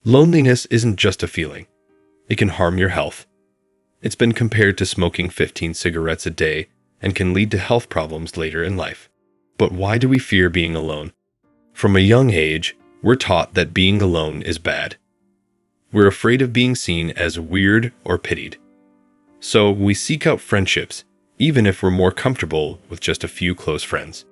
Loneliness isn't just a feeling. It can harm your health. It's been compared to smoking 15 cigarettes a day and can lead to health problems later in life. But why do we fear being alone? From a young age, we're taught that being alone is bad. We're afraid of being seen as weird or pitied. So we seek out friendships, even if we're more comfortable with just a few close friends.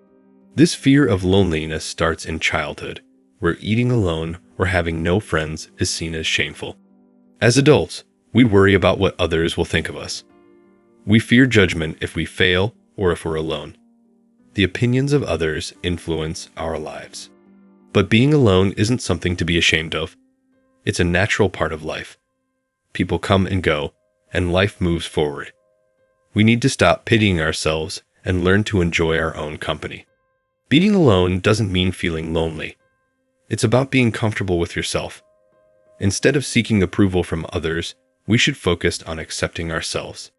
This fear of loneliness starts in childhood, where eating alone or having no friends is seen as shameful. As adults, we worry about what others will think of us. We fear judgment if we fail or if we're alone. The opinions of others influence our lives. But being alone isn't something to be ashamed of. It's a natural part of life. People come and go, and life moves forward. We need to stop pitying ourselves and learn to enjoy our own company. Being alone doesn't mean feeling lonely. It's about being comfortable with yourself. Instead of seeking approval from others, we should focus on accepting ourselves.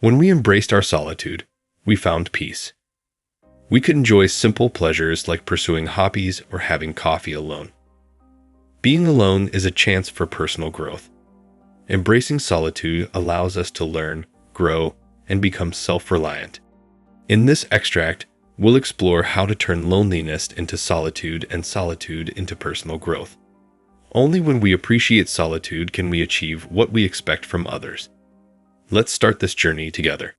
When we embraced our solitude, we found peace. We could enjoy simple pleasures like pursuing hobbies or having coffee alone. Being alone is a chance for personal growth. Embracing solitude allows us to learn, grow, and become self-reliant. In this extract, we'll explore how to turn loneliness into solitude and solitude into personal growth. Only when we appreciate solitude can we achieve what we expect from others. Let's start this journey together.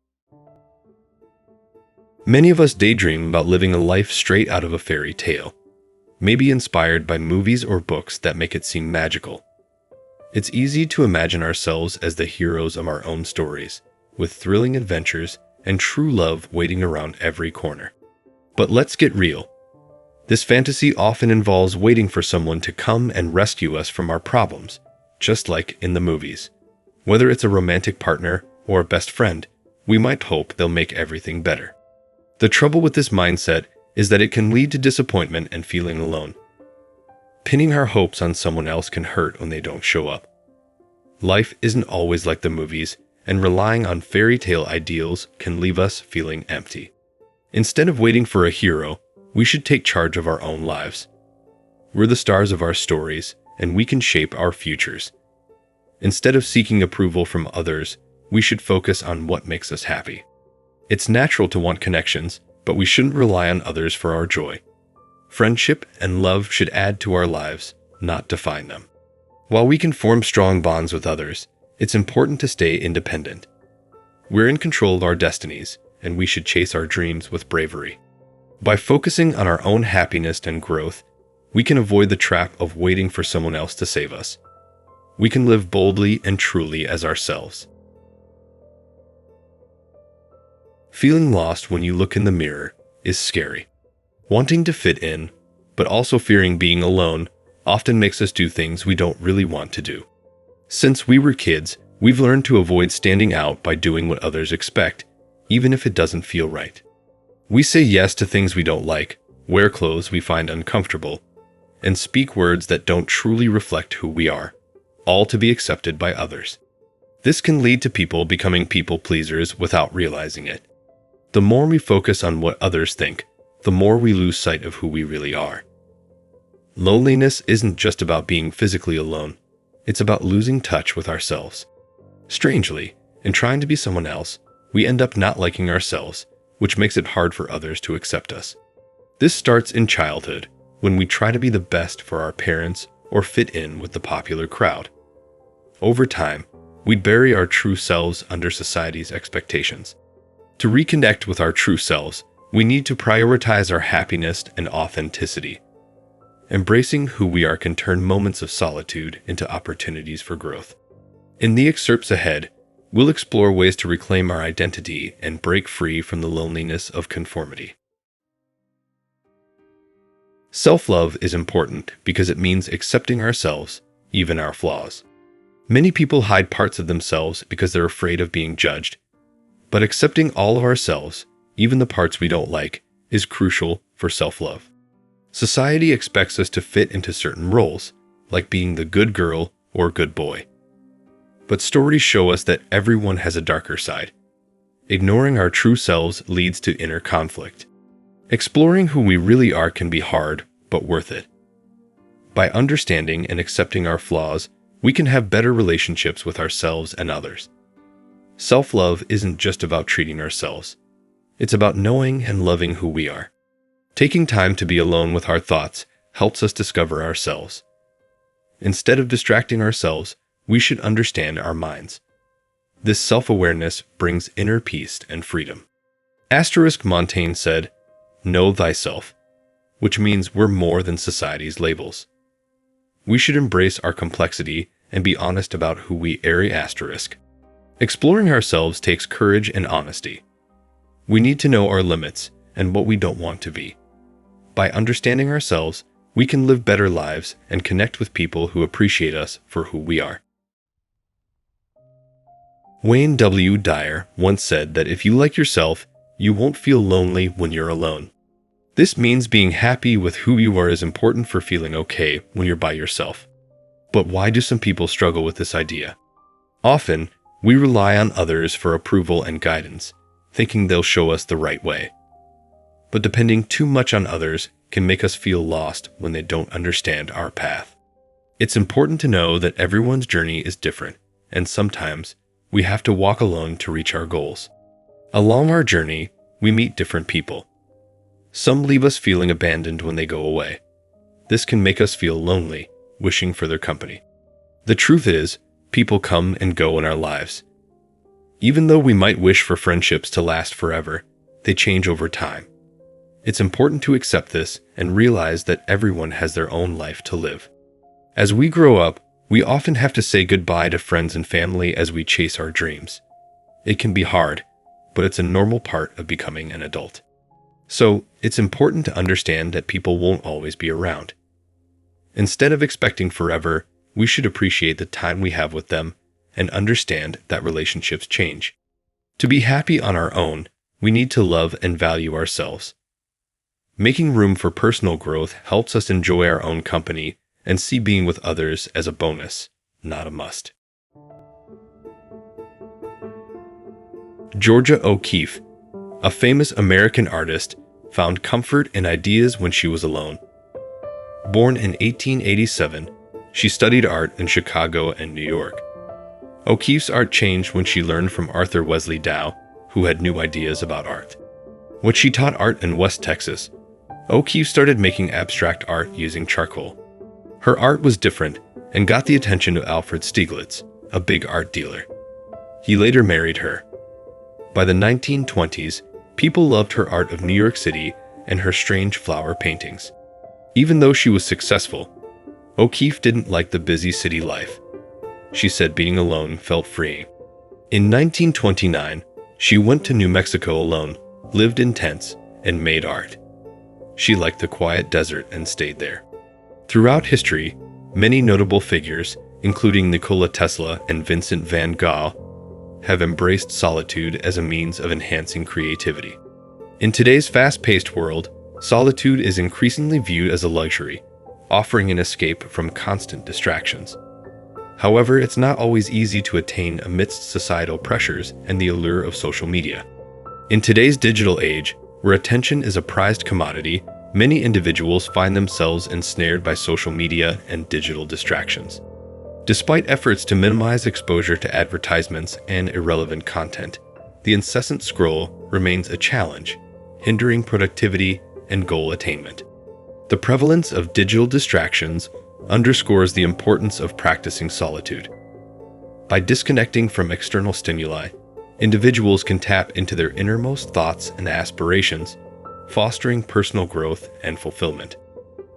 Many of us daydream about living a life straight out of a fairy tale, maybe inspired by movies or books that make it seem magical. It's easy to imagine ourselves as the heroes of our own stories, with thrilling adventures and true love waiting around every corner. But let's get real. This fantasy often involves waiting for someone to come and rescue us from our problems, just like in the movies. Whether it's a romantic partner or a best friend, we might hope they'll make everything better. The trouble with this mindset is that it can lead to disappointment and feeling alone. Pinning our hopes on someone else can hurt when they don't show up. Life isn't always like the movies, and relying on fairy tale ideals can leave us feeling empty. Instead of waiting for a hero, we should take charge of our own lives. We're the stars of our stories, and we can shape our futures. Instead of seeking approval from others, we should focus on what makes us happy. It's natural to want connections, but we shouldn't rely on others for our joy. Friendship and love should add to our lives, not define them. While we can form strong bonds with others, it's important to stay independent. We're in control of our destinies, and we should chase our dreams with bravery. By focusing on our own happiness and growth, we can avoid the trap of waiting for someone else to save us. We can live boldly and truly as ourselves. Feeling lost when you look in the mirror is scary. Wanting to fit in, but also fearing being alone, often makes us do things we don't really want to do. Since we were kids, we've learned to avoid standing out by doing what others expect, even if it doesn't feel right. We say yes to things we don't like, wear clothes we find uncomfortable, and speak words that don't truly reflect who we are, all to be accepted by others. This can lead to people becoming people pleasers without realizing it. The more we focus on what others think, the more we lose sight of who we really are. Loneliness isn't just about being physically alone. It's about losing touch with ourselves. Strangely, in trying to be someone else, we end up not liking ourselves, which makes it hard for others to accept us. This starts in childhood, when we try to be the best for our parents or fit in with the popular crowd. Over time, we'd bury our true selves under society's expectations. To reconnect with our true selves, we need to prioritize our happiness and authenticity. Embracing who we are can turn moments of solitude into opportunities for growth. In the excerpts ahead, we'll explore ways to reclaim our identity and break free from the loneliness of conformity. Self-love is important because it means accepting ourselves, even our flaws. Many people hide parts of themselves because they're afraid of being judged. But accepting all of ourselves, even the parts we don't like, is crucial for self-love. Society expects us to fit into certain roles, like being the good girl or good boy. But stories show us that everyone has a darker side. Ignoring our true selves leads to inner conflict. Exploring who we really are can be hard, but worth it. By understanding and accepting our flaws, we can have better relationships with ourselves and others. Self-love isn't just about treating ourselves. It's about knowing and loving who we are. Taking time to be alone with our thoughts helps us discover ourselves. Instead of distracting ourselves, we should understand our minds. This self-awareness brings inner peace and freedom. Montaigne said, "Know thyself," which means we're more than society's labels. We should embrace our complexity and be honest about who we are. Exploring ourselves takes courage and honesty. We need to know our limits and what we don't want to be. By understanding ourselves, we can live better lives and connect with people who appreciate us for who we are. Wayne W. Dyer once said that if you like yourself, you won't feel lonely when you're alone. This means being happy with who you are is important for feeling okay when you're by yourself. But why do some people struggle with this idea? Often, we rely on others for approval and guidance, thinking they'll show us the right way. But depending too much on others can make us feel lost when they don't understand our path. It's important to know that everyone's journey is different, and sometimes we have to walk alone to reach our goals. Along our journey, we meet different people. Some leave us feeling abandoned when they go away. This can make us feel lonely, wishing for their company. The truth is, people come and go in our lives. Even though we might wish for friendships to last forever, they change over time. It's important to accept this and realize that everyone has their own life to live. As we grow up, we often have to say goodbye to friends and family as we chase our dreams. It can be hard, but it's a normal part of becoming an adult. So, it's important to understand that people won't always be around. Instead of expecting forever, we should appreciate the time we have with them and understand that relationships change. To be happy on our own, we need to love and value ourselves. Making room for personal growth helps us enjoy our own company and see being with others as a bonus, not a must. Georgia O'Keefe, a famous American artist, found comfort in ideas when she was alone. Born in 1887, she studied art in Chicago and New York. O'Keefe's art changed when she learned from Arthur Wesley Dow, who had new ideas about art. When she taught art in West Texas, O'Keefe started making abstract art using charcoal. Her art was different and got the attention of Alfred Stieglitz, a big art dealer. He later married her. By the 1920s, people loved her art of New York City and her strange flower paintings. Even though she was successful, O'Keefe didn't like the busy city life. She said being alone felt freeing. In 1929, she went to New Mexico alone, lived in tents, and made art. She liked the quiet desert and stayed there. Throughout history, many notable figures, including Nikola Tesla and Vincent van Gogh, have embraced solitude as a means of enhancing creativity. In today's fast-paced world, solitude is increasingly viewed as a luxury, offering an escape from constant distractions. However, it's not always easy to attain amidst societal pressures and the allure of social media. In today's digital age, where attention is a prized commodity, many individuals find themselves ensnared by social media and digital distractions. Despite efforts to minimize exposure to advertisements and irrelevant content, the incessant scroll remains a challenge, hindering productivity and goal attainment. The prevalence of digital distractions underscores the importance of practicing solitude. By disconnecting from external stimuli, individuals can tap into their innermost thoughts and aspirations, fostering personal growth and fulfillment.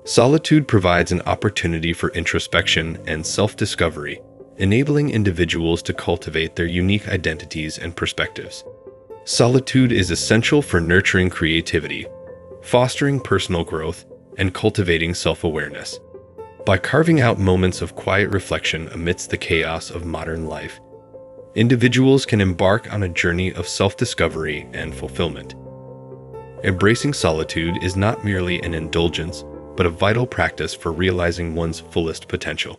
Solitude provides an opportunity for introspection and self-discovery, enabling individuals to cultivate their unique identities and perspectives. Solitude is essential for nurturing creativity, fostering personal growth, and cultivating self-awareness. By carving out moments of quiet reflection amidst the chaos of modern life, individuals can embark on a journey of self-discovery and fulfillment. Embracing solitude is not merely an indulgence, but a vital practice for realizing one's fullest potential.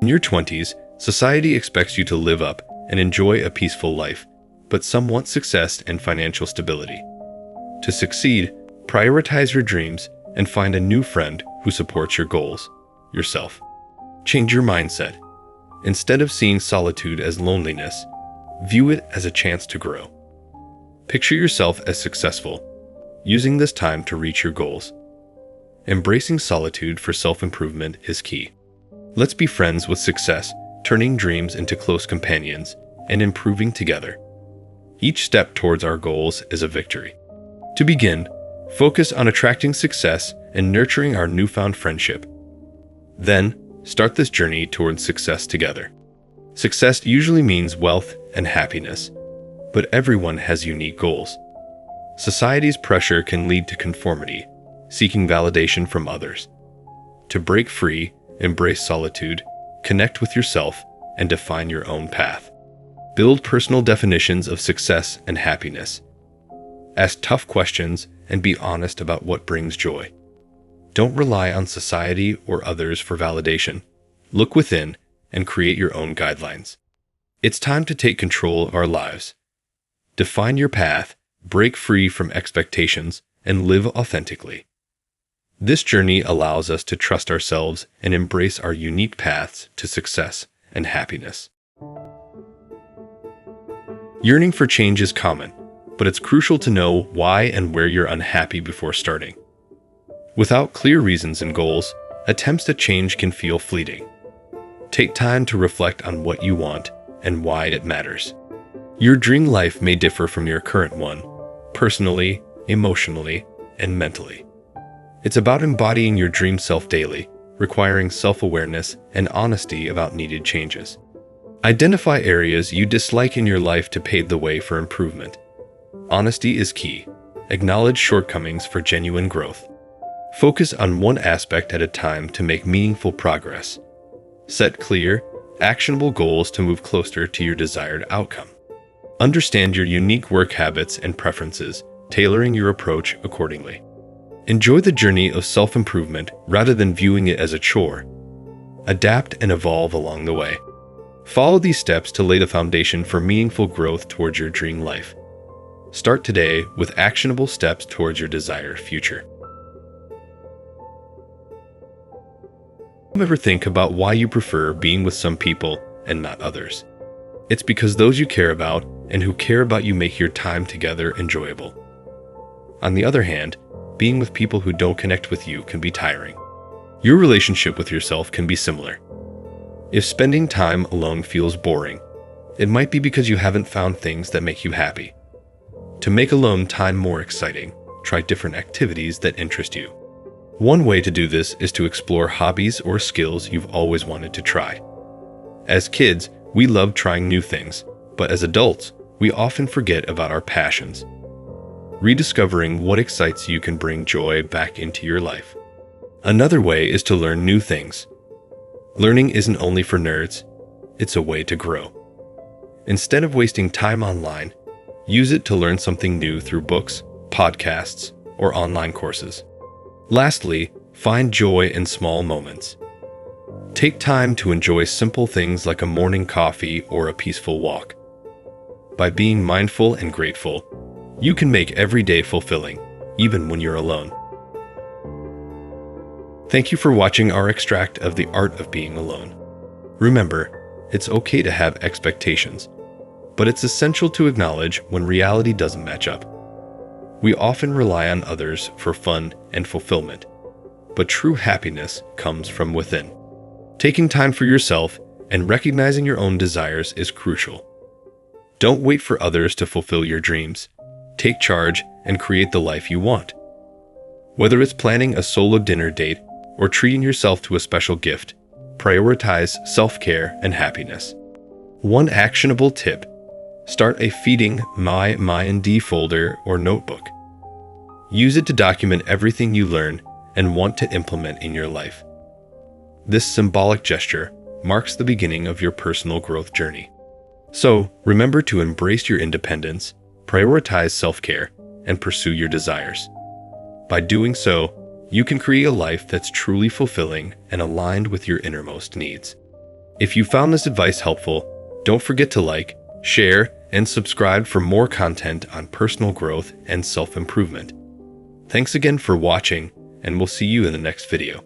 In your 20s, society expects you to live up and enjoy a peaceful life, but some want success and financial stability. To succeed, prioritize your dreams and find a new friend who supports your goals, yourself. Change your mindset. Instead of seeing solitude as loneliness, view it as a chance to grow. Picture yourself as successful, using this time to reach your goals. Embracing solitude for self-improvement is key. Let's be friends with success, turning dreams into close companions and improving together. Each step towards our goals is a victory. To begin, focus on attracting success and nurturing our newfound friendship. Then, start this journey towards success together. Success usually means wealth and happiness, but everyone has unique goals. Society's pressure can lead to conformity, seeking validation from others. To break free, embrace solitude, connect with yourself, and define your own path. Build personal definitions of success and happiness. Ask tough questions and be honest about what brings joy. Don't rely on society or others for validation. Look within and create your own guidelines. It's time to take control of our lives. Define your path, break free from expectations, and live authentically. This journey allows us to trust ourselves and embrace our unique paths to success and happiness. Yearning for change is common, but it's crucial to know why and where you're unhappy before starting. Without clear reasons and goals, attempts at change can feel fleeting. Take time to reflect on what you want and why it matters. Your dream life may differ from your current one, personally, emotionally, and mentally. It's about embodying your dream self daily, requiring self-awareness and honesty about needed changes. Identify areas you dislike in your life to pave the way for improvement. Honesty is key. Acknowledge shortcomings for genuine growth. Focus on one aspect at a time to make meaningful progress. Set clear, actionable goals to move closer to your desired outcome. Understand your unique work habits and preferences, tailoring your approach accordingly. Enjoy the journey of self-improvement rather than viewing it as a chore. Adapt and evolve along the way. Follow these steps to lay the foundation for meaningful growth towards your dream life. Start today with actionable steps towards your desired future. Ever think about why you prefer being with some people and not others? It's because those you care about and who care about you make your time together enjoyable. On the other hand, being with people who don't connect with you can be tiring. Your relationship with yourself can be similar. If spending time alone feels boring, it might be because you haven't found things that make you happy. To make alone time more exciting, try different activities that interest you. One way to do this is to explore hobbies or skills you've always wanted to try. As kids, we love trying new things, but as adults, we often forget about our passions. Rediscovering what excites you can bring joy back into your life. Another way is to learn new things. Learning isn't only for nerds, it's a way to grow. Instead of wasting time online, use it to learn something new through books, podcasts, or online courses. Lastly, find joy in small moments. Take time to enjoy simple things like a morning coffee or a peaceful walk. By being mindful and grateful, you can make every day fulfilling, even when you're alone. Thank you for watching our extract of The Art of Being Alone. Remember, it's okay to have expectations, but it's essential to acknowledge when reality doesn't match up. We often rely on others for fun and fulfillment, but true happiness comes from within. Taking time for yourself and recognizing your own desires is crucial. Don't wait for others to fulfill your dreams. Take charge and create the life you want. Whether it's planning a solo dinner date or treating yourself to a special gift, prioritize self-care and happiness. One actionable tip: start a Feeding My Mind folder or notebook. Use it to document everything you learn and want to implement in your life. This symbolic gesture marks the beginning of your personal growth journey. So, remember to embrace your independence, prioritize self-care, and pursue your desires. By doing so, you can create a life that's truly fulfilling and aligned with your innermost needs. If you found this advice helpful, don't forget to like, share, and subscribe for more content on personal growth and self-improvement. Thanks again for watching, and we'll see you in the next video.